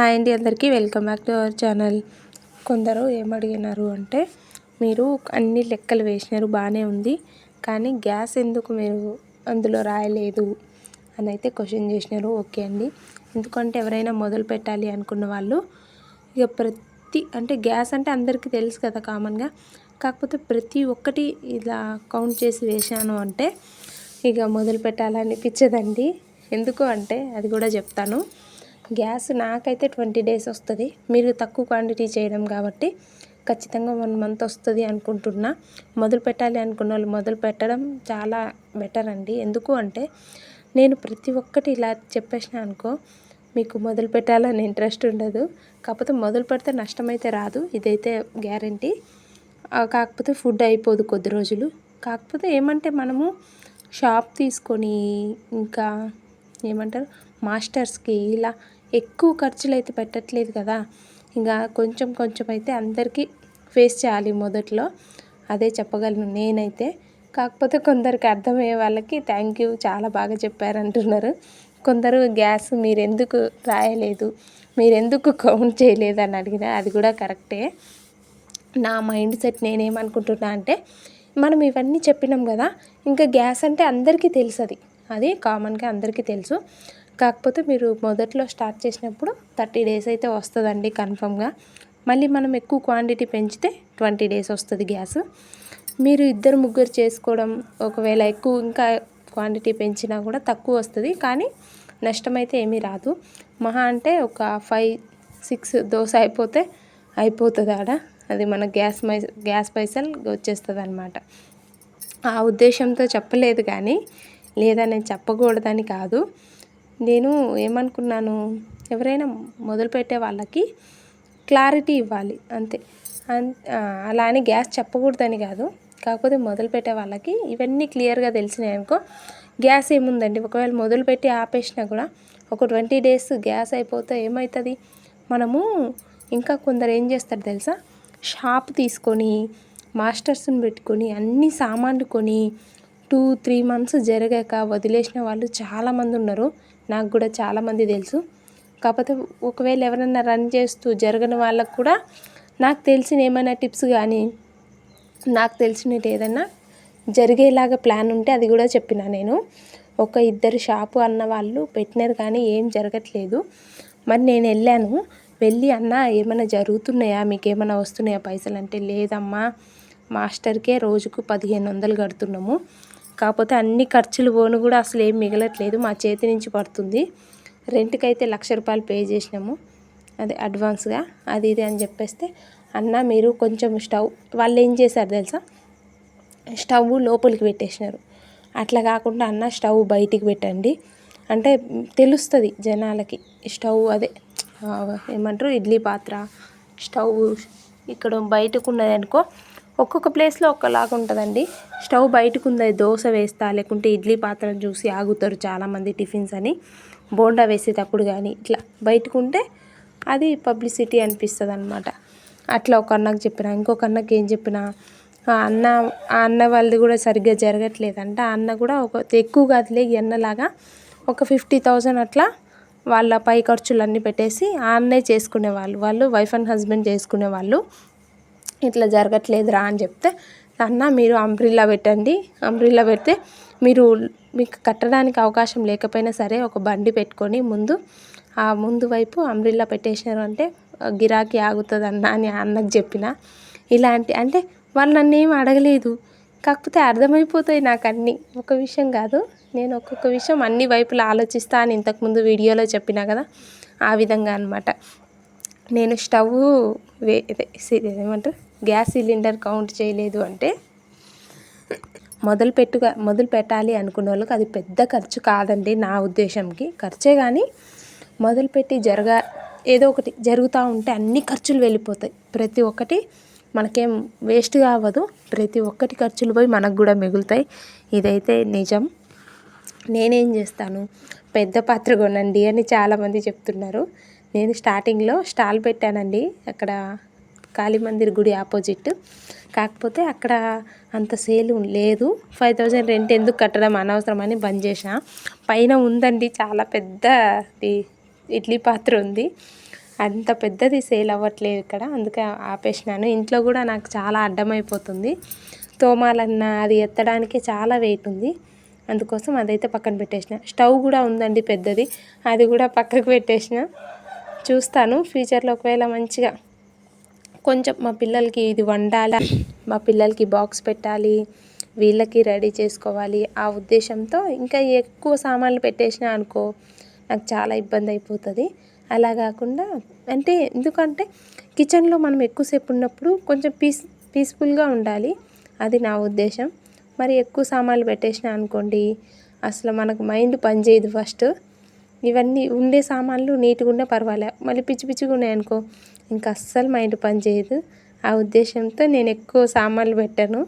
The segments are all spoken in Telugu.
హాయ్ అండి, అందరికీ welcome back to our channel. కొందరు ఏమడిగినారు అంటే, మీరు అన్ని లెక్కలు వేసినారు బాగానే ఉంది, కానీ గ్యాస్ ఎందుకు మీరు అందులో రాయలేదు అని అయితే క్వశ్చన్ చేసినారు. ఓకే అండి, ఎందుకంటే ఎవరైనా మొదలు పెట్టాలి అనుకున్న వాళ్ళు ఇక అంటే గ్యాస్ అంటే అందరికీ తెలుసు కదా కామన్గా, కాకపోతే ప్రతి ఒక్కటి ఇలా కౌంట్ చేసి వేసాను అంటే ఇక మొదలు పెట్టాలనిపించదండి. ఎందుకు అంటే అది కూడా చెప్తాను. గ్యాస్ నాకైతే 20 days వస్తుంది. మీరు తక్కువ క్వాంటిటీ చేయడం కాబట్టి ఖచ్చితంగా 1 month వస్తుంది అనుకుంటున్నా. మొదలు పెట్టాలి అనుకున్న వాళ్ళు మొదలు పెట్టడం చాలా బెటర్ అండి. ఎందుకు అంటే నేను ప్రతి ఒక్కటి ఇలా చెప్పేసిన అనుకో, మీకు మొదలు పెట్టాలని ఇంట్రెస్ట్ ఉండదు. కాకపోతే మొదలు పెడితే నష్టమైతే రాదు, ఇదైతే గ్యారంటీ. కాకపోతే ఫుడ్ అయిపోదు కొద్ది రోజులు. కాకపోతే ఏమంటే మనము షాప్ తీసుకొని ఇంకా ఏమంటారు మాస్టర్స్కి ఇలా ఎక్కువ ఖర్చులు అయితే పెట్టట్లేదు కదా. ఇంకా కొంచెం కొంచెం అయితే అందరికీ ఫేస్ చేయాలి మొదట్లో, అదే చెప్పగలను నేనైతే. కాకపోతే కొందరికి అర్థమయ్యే వాళ్ళకి థ్యాంక్ యూ, చాలా బాగా చెప్పారంటున్నారు. కొందరు గ్యాస్ మీరెందుకు రాయలేదు, మీరెందుకు కౌంట్ చేయలేదు అని అడిగిన, అది కూడా కరెక్టే. నా మైండ్ సెట్ నేనేమనుకుంటున్నా అంటే, మనం ఇవన్నీ చెప్పినాం కదా, ఇంకా గ్యాస్ అంటే అందరికీ తెలుసు, అది కామన్గా అందరికీ తెలుసు. కాకపోతే మీరు మొదట్లో స్టార్ట్ చేసినప్పుడు 30 days అయితే వస్తుందండి కన్ఫామ్గా. మళ్ళీ మనం ఎక్కువ క్వాంటిటీ పెంచితే 20 days వస్తుంది గ్యాస్. మీరు 2-3 చేసుకోవడం, ఒకవేళ ఎక్కువ ఇంకా క్వాంటిటీ పెంచినా కూడా తక్కువ వస్తుంది, కానీ నష్టం అయితే ఏమీ రాదు. మహా అంటే ఒక 5-6 దోశ అయిపోతుంది ఆడ. అది మన గ్యాస్ పైసలు వచ్చేస్తుంది అన్నమాట. ఆ ఉద్దేశంతో చెప్పలేదు, కానీ లేదా నేను చెప్పకూడదని కాదు. నేను ఏమనుకున్నాను, ఎవరైనా మొదలుపెట్టే వాళ్ళకి క్లారిటీ ఇవ్వాలి అంతే. అలా అని గ్యాస్ చెప్పకూడదని కాదు, కాకపోతే మొదలుపెట్టే వాళ్ళకి ఇవన్నీ క్లియర్గా తెలిసినాయి అనుకో, గ్యాస్ ఏముందండి, ఒకవేళ మొదలుపెట్టి ఆపేసినా కూడా ఒక 20 days గ్యాస్ అయిపోతే ఏమవుతుంది, మనము ఇంకా కొందరు ఏం చేస్తారు తెలుసా, షాప్ తీసుకొని మాస్టర్స్ని పెట్టుకొని అన్ని సామాన్లు కొని 2-3 months జరగాక వదిలేసిన వాళ్ళు చాలామంది ఉన్నారు. నాకు కూడా చాలామంది తెలుసు. కాకపోతే ఒకవేళ ఎవరైనా రన్ చేస్తూ జరగని వాళ్ళకు కూడా నాకు తెలిసిన ఏమైనా టిప్స్ కానీ, నాకు తెలిసినది ఏదైనా జరిగేలాగా ప్లాన్ ఉంటే అది కూడా చెప్పిన. నేను 1-2 షాపు అన్న వాళ్ళు పెట్టినారు, కానీ ఏం జరగట్లేదు. మరి నేను వెళ్ళి అన్న ఏమైనా జరుగుతున్నాయా, మీకు ఏమైనా వస్తున్నాయా పైసలు అంటే, లేదమ్మా మాస్టర్కే రోజుకు 1500 కడుతున్నాము, కాకపోతే అన్ని ఖర్చులు పోను కూడా అసలు ఏం మిగలట్లేదు, మా చేతి నుంచి పడుతుంది. రెంట్కి అయితే 1,00,000 రూపాయలు పే చేసినాము, అదే అడ్వాన్స్గా, అది ఇది అని చెప్పేస్తే, అన్న మీరు కొంచెం స్టవ్, వాళ్ళు ఏం చేశారు తెలుసా, స్టవ్ లోపలికి పెట్టేసినారు. అట్లా కాకుండా అన్న స్టవ్ బయటికి పెట్టండి అంటే తెలుస్తుంది జనాలకి. స్టవ్ అదే ఏమంటారు, ఇడ్లీ పాత్ర స్టవ్ ఇక్కడ బయటకు ఉన్నది అనుకో, ఒక్కొక్క ప్లేస్లో ఒక్కలాగా ఉంటుందండి. స్టవ్ బయటకు ఉంది, దోశ వేస్తా లేకుంటే ఇడ్లీ పాత్రను చూసి ఆగుతారు చాలామంది, టిఫిన్స్ అని బోండా వేసేటప్పుడు కానీ ఇట్లా బయటకు ఉంటే అది పబ్లిసిటీ అనిపిస్తుంది అనమాట. అట్లా ఒక అన్నకు చెప్పిన, ఇంకొక అన్నకి ఏం చెప్పిన, ఆ అన్న వాళ్ళది కూడా సరిగ్గా జరగట్లేదంట. ఆ అన్న కూడా ఎక్కువ కాదులే ఈ అన్నలాగా ఒక 50,000 అట్లా వాళ్ళ పై ఖర్చులన్నీ పెట్టేసి ఆ అన్నే చేసుకునేవాళ్ళు, వాళ్ళు వైఫ్ అండ్ హస్బెండ్ చేసుకునేవాళ్ళు. ఇట్లా జరగట్లేదురా అని చెప్తే, అన్న మీరు అంబ్రిల్లా పెట్టండి, అంబ్రిల్లా పెడితే మీకు కట్టడానికి అవకాశం లేకపోయినా సరే ఒక బండి పెట్టుకొని ముందు వైపు అంబ్రిల్లా పెట్టేసినారు అంటే గిరాకీ ఆగుతుంది అన్న అని అన్నకు చెప్పిన. ఇలాంటి అంటే వాళ్ళు నన్ను ఏం అడగలేదు, కాకపోతే అర్థమైపోతాయి నాకు అన్నీ. ఒక విషయం కాదు, నేను ఒక్కొక్క విషయం అన్ని వైపులా ఆలోచిస్తా అని ఇంతకుముందు వీడియోలో చెప్పినా కదా, ఆ విధంగా అనమాట. నేను స్టవ్ ఏమంటారు గ్యాస్ సిలిండర్ కౌంట్ చేయలేదు అంటే, మొదలు పెట్టాలి అనుకున్న వాళ్ళకి అది పెద్ద ఖర్చు కాదండి నా ఉద్దేశంకి. ఖర్చే కానీ మొదలుపెట్టి ఏదో ఒకటి జరుగుతూ ఉంటే అన్ని ఖర్చులు వెళ్ళిపోతాయి. ప్రతి ఒక్కటి మనకేం వేస్ట్గా అవ్వదు, ప్రతి ఒక్కటి ఖర్చులు పోయి మనకు కూడా మిగులుతాయి, ఇదైతే నిజం. నేనేం చేస్తాను, పెద్ద పాత్ర కొనండి అని చాలామంది చెప్తున్నారు. నేను స్టార్టింగ్లో స్టాల్ పెట్టానండి అక్కడ కాళీమందిర్ గుడి ఆపోజిట్. కాకపోతే అక్కడ అంత సేల్ లేదు, 5,000 రెంట్ ఎందుకు కట్టడం అనవసరం అని బంద్ చేసిన. పైన ఉందండి చాలా పెద్ద ఇడ్లీ పాత్ర ఉంది, అంత పెద్దది సేల్ అవ్వట్లేదు ఇక్కడ, అందుకే ఆపేసినాను. ఇంట్లో కూడా నాకు చాలా అడ్డమైపోతుంది, తోమాలన్నా అది ఎత్తడానికి చాలా వెయిట్ ఉంది, అందుకోసం అదైతే పక్కన పెట్టేసిన. స్టవ్ కూడా ఉందండి పెద్దది, అది కూడా పక్కకు పెట్టేసిన. చూస్తాను ఫ్యూచర్లో ఒకవేళ మంచిగా కొంచెం మా పిల్లలకి ఇది వండాలి, మా పిల్లలకి బాక్స్ పెట్టాలి, వీళ్ళకి రెడీ చేసుకోవాలి, ఆ ఉద్దేశంతో ఇంకా ఎక్కువ సామాన్లు పెట్టేసిన అనుకో నాకు చాలా ఇబ్బంది అయిపోతుంది. అలా కాకుండా అంటే ఎందుకంటే కిచెన్లో మనం ఎక్కువసేపు ఉన్నప్పుడు కొంచెం పీస్ఫుల్గా ఉండాలి, అది నా ఉద్దేశం. మరి ఎక్కువ సామాన్లు పెట్టేసిన అనుకోండి అసలు మనకు మైండ్ పనిచేయదు. ఫస్ట్ ఇవన్నీ ఉండే సామాన్లు నీట్గా ఉండే పర్వాలే, మళ్ళీ పిచ్చి పిచ్చిగా ఉన్నాయనుకో ఇంకా అస్సలు మైండ్ పనిచేయదు. ఆ ఉద్దేశంతో నేను ఎక్కువ సామాన్లు పెట్టాను.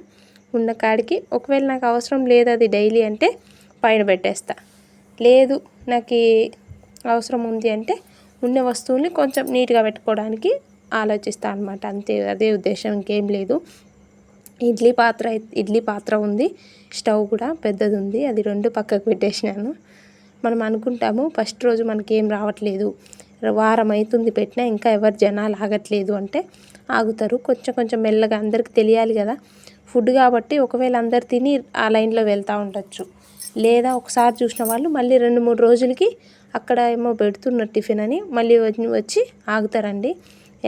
ఉన్న కాడికి ఒకవేళ నాకు అవసరం లేదు అది డైలీ అంటే పైన పెట్టేస్తా, లేదు నాకు అవసరం ఉంది అంటే ఉన్న వస్తువుల్ని కొంచెం నీట్గా పెట్టుకోవడానికి ఆలోచిస్తాను అనమాట, అంతే. అదే ఉద్దేశం, ఇంకేం లేదు. ఇడ్లీ పాత్ర ఉంది, స్టవ్ కూడా పెద్దది ఉంది, అది రెండు పక్కకు పెట్టేసినాను. మనం అనుకుంటాము ఫస్ట్ రోజు మనకేం రావట్లేదు, వారం అవుతుంది పెట్టినా ఇంకా ఎవరు జనాలు ఆగట్లేదు అంటే ఆగుతారు. కొంచెం కొంచెం మెల్లగా అందరికి తెలియాలి కదా ఫుడ్ కాబట్టి. ఒకవేళ అందరు తిని ఆ లైన్లో వెళ్తూ ఉండొచ్చు, లేదా ఒకసారి చూసిన వాళ్ళు మళ్ళీ 2-3 రోజులకి అక్కడ ఏమో పెడుతున్నారు టిఫిన్ అని మళ్ళీ వచ్చి ఆగుతారండి.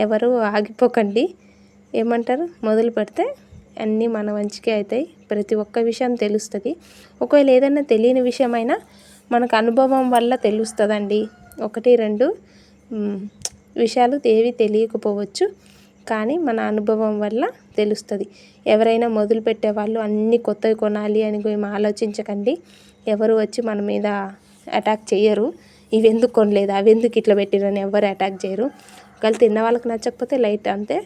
ఎవరు ఆగిపోకండి, ఏమంటారు మొదలు పెడితే అన్నీ మన మంచికే అవుతాయి, ప్రతి ఒక్క విషయం తెలుస్తుంది. ఒకవేళ ఏదైనా తెలియని విషయమైనా మనకు అనుభవం వల్ల తెలుస్తుందండి. 1-2 విషయాలు ఏవి తెలియకపోవచ్చు, కానీ మన అనుభవం వల్ల తెలుస్తుంది. ఎవరైనా మొదలు పెట్టే వాళ్ళు అన్నీ కొత్తవి కొనాలి అని మేము ఆలోచించకండి. ఎవరు వచ్చి మన మీద అటాక్ చేయరు, ఇవి ఎందుకు కొనలేదు, అవి ఎందుకు ఇట్లా పెట్టిరని ఎవరు అటాక్ చేయరు. ఒకవేళ తిన్న వాళ్ళకి నచ్చకపోతే లైట్ అంతే,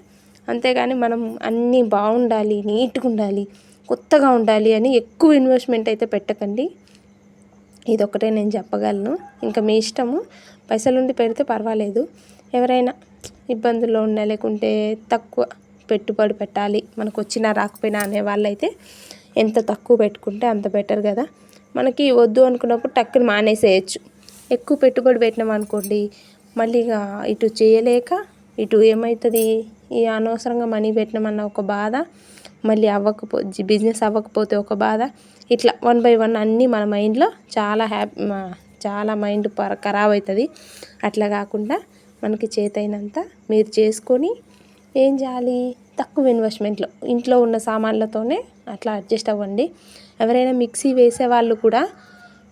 అంతేగాని మనం అన్నీ బాగుండాలి, నీట్గా ఉండాలి, కొత్తగా ఉండాలి అని ఎక్కువ ఇన్వెస్ట్మెంట్ అయితే పెట్టకండి. ఇదొక్కటే నేను చెప్పగలను, ఇంకా మీ ఇష్టము. పైసలుండి పెడితే పర్వాలేదు, ఎవరైనా ఇబ్బందుల్లో ఉన్నా లేకుంటే తక్కువ పెట్టుబడి పెట్టాలి మనకు వచ్చినా రాకపోయినా అనే వాళ్ళైతే ఎంత తక్కువ పెట్టుకుంటే అంత బెటర్ కదా. మనకి వద్దు అనుకున్నప్పుడు టక్కుని మానేసేయచ్చు. ఎక్కువ పెట్టుబడి పెట్టినాం అనుకోండి మళ్ళీ ఇటు చేయలేక ఇటు ఏమవుతుంది, ఈ అనవసరంగా మనీ పెట్టినామన్న ఒక బాధ, మళ్ళీ బిజినెస్ అవ్వకపోతే ఒక బాధ, ఇట్లా 1 by 1 అన్నీ మన మైండ్లో చాలా మైండ్ ఖరాబ్ అవుతుంది. అట్లా కాకుండా మనకి చేతైనంత మీరు చేసుకొని ఏం చేయాలి, తక్కువ ఇన్వెస్ట్మెంట్లో ఇంట్లో ఉన్న సామాన్లతోనే అట్లా అడ్జస్ట్ అవ్వండి. ఎవరైనా మిక్సీ వేసే వాళ్ళు కూడా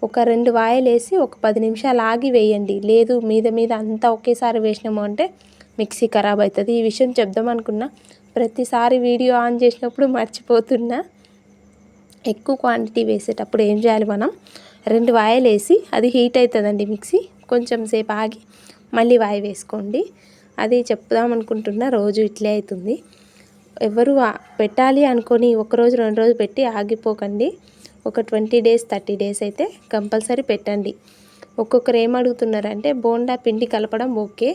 ఒక 2 వాయిలు వేసి ఒక 10 నిమిషాలు ఆగి వేయండి, లేదు మీద అంతా ఒకేసారి వేసినాము అంటే మిక్సీ ఖరాబ్ అవుతుంది. ఈ విషయం చెప్దాం అనుకున్నా, ప్రతిసారి వీడియో ఆన్ చేసినప్పుడు మర్చిపోతున్నా. ఎక్కువ క్వాంటిటీ వేసేటప్పుడు ఏం చేయాలి, మనం 2 వాయిలు వేసి అది హీట్ అవుతుందండి మిక్సీ, కొంచెం సేపు ఆగి మళ్ళీ వాయి వేసుకోండి. అది చెప్దాం అనుకుంటున్నా, రోజు ఇట్లే అవుతుంది. ఎవరు పెట్టాలి అనుకొని 1 రోజు 2 రోజులు పెట్టి ఆగిపోకండి. ఒక 20 days 30 days అయితే కంపల్సరీ పెట్టండి. ఒక్కొక్కరు ఏం అడుగుతున్నారంటే బోండా పిండి కలపడం ఓకే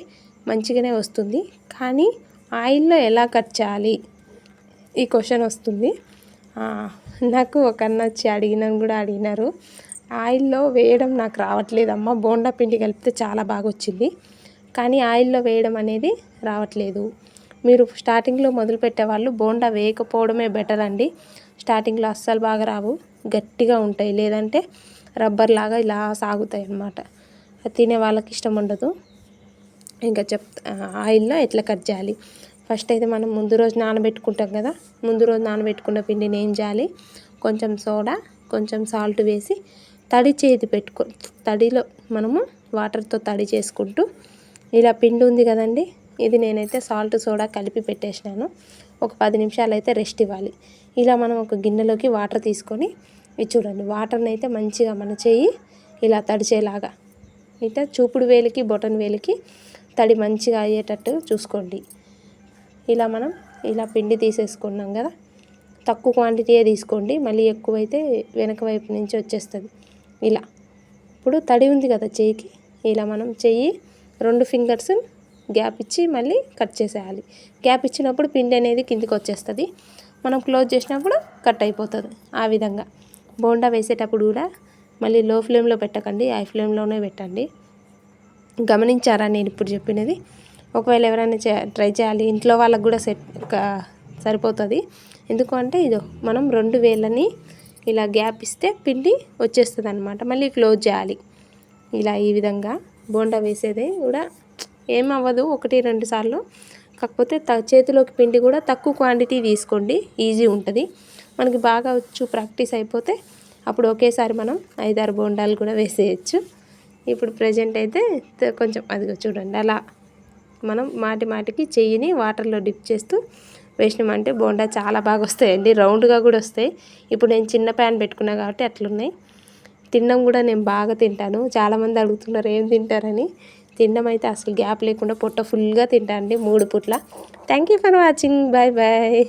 మంచిగానే వస్తుంది, కానీ ఆయిల్లో ఎలా కట్ చేయాలి ఈ క్వశ్చన్ వస్తుంది. నాకు ఒక అన్న వచ్చి అడిగినారు, ఆయిల్లో వేయడం నాకు రావట్లేదమ్మా, బోండా పిండి కలిపితే చాలా బాగా వచ్చింది, కానీ ఆయిల్లో వేయడం అనేది రావట్లేదు. మీరు స్టార్టింగ్లో మొదలుపెట్టే వాళ్ళు బోండా వేయకపోవడమే బెటర్ అండి. స్టార్టింగ్లో అస్సలు బాగా రావు, గట్టిగా ఉంటాయి, లేదంటే రబ్బర్ లాగా ఇలా సాగుతాయి అన్నమాట. తినే వాళ్ళకి ఇష్టం ఉండదు. ఇంకా ఆయిల్లో ఎట్లా కట్ చేయాలి, ఫస్ట్ అయితే మనం ముందు రోజు నానబెట్టుకుంటాం కదా, ముందు రోజు నానబెట్టుకున్న పిండిని ఏం చేయాలి, కొంచెం సోడా కొంచెం సాల్ట్ వేసి తడిలో మనము వాటర్తో తడి చేసుకుంటూ ఇలా పిండి ఉంది కదండి, ఇది నేనైతే సాల్ట్ సోడా కలిపి పెట్టేసినాను. ఒక 10 నిమిషాలు అయితే రెస్ట్ ఇవ్వాలి. ఇలా మనం ఒక గిన్నెలోకి వాటర్ తీసుకొని ఇది చూడండి, వాటర్ని అయితే మంచిగా మన చెయ్యి ఇలా తడిచేలాగా, ఇట్లా చూపుడు వేలికి బొటన్ వేలికి తడి మంచిగా అయ్యేటట్టు చూసుకోండి. ఇలా పిండి తీసేసుకున్నాం కదా, తక్కువ క్వాంటిటీయే తీసుకోండి, మళ్ళీ ఎక్కువైతే వెనక వైపు నుంచి వచ్చేస్తుంది. ఇలా ఇప్పుడు తడి ఉంది కదా చెయ్యికి, ఇలా మనం చెయ్యి 2 ఫింగర్స్ గ్యాప్ ఇచ్చి మళ్ళీ కట్ చేసేయాలి. గ్యాప్ ఇచ్చినప్పుడు పిండి అనేది కిందికి వచ్చేస్తుంది, మనం క్లోజ్ చేసినప్పుడు కట్ అయిపోతుంది. ఆ విధంగా బోండా వేసేటప్పుడు కూడా మళ్ళీ లో ఫ్లేమ్లో పెట్టకండి, హై ఫ్లేమ్లోనే పెట్టండి. గమనించారా నేను ఇప్పుడు చెప్పినది? ఒకవేళ ఎవరైనా ట్రై చేయాలి ఇంట్లో వాళ్ళకు కూడా సరిపోతుంది. ఎందుకు అంటే ఇదో మనం 2 వేళ్ళని ఇలా గ్యాప్ ఇస్తే పిండి వచ్చేస్తుంది అనమాట. మళ్ళీ క్లోజ్ చేయాలి. ఇలా ఈ విధంగా బోండా వేసేది కూడా ఏమవ్వదు 1-2 సార్లు. కాకపోతే చేతిలోకి పిండి కూడా తక్కువ క్వాంటిటీ తీసుకోండి, ఈజీ ఉంటుంది. మనకి బాగా వచ్చు ప్రాక్టీస్ అయిపోతే అప్పుడు ఒకేసారి మనం 5-6 బోండాలు కూడా వేసేయచ్చు. ఇప్పుడు ప్రజెంట్ అయితే కొంచెం అదిగో చూడండి, అలా మనం మాటికి చెయ్యిని వాటర్లో డిప్ చేస్తూ వేసినామంటే బోండా చాలా బాగా వస్తాయండి. రౌండ్గా కూడా వస్తాయి. ఇప్పుడు నేను చిన్న ప్యాన్ పెట్టుకున్నా కాబట్టి అట్లున్నాయి. తినడం కూడా నేను బాగా తింటాను. చాలామంది అడుగుతున్నారు ఏం తింటారని. తినడం అయితే అసలు గ్యాప్ లేకుండా పొట్ట ఫుల్గా తింటాను అండి 3 పూట్ల. Thank you for watching. Bye bye.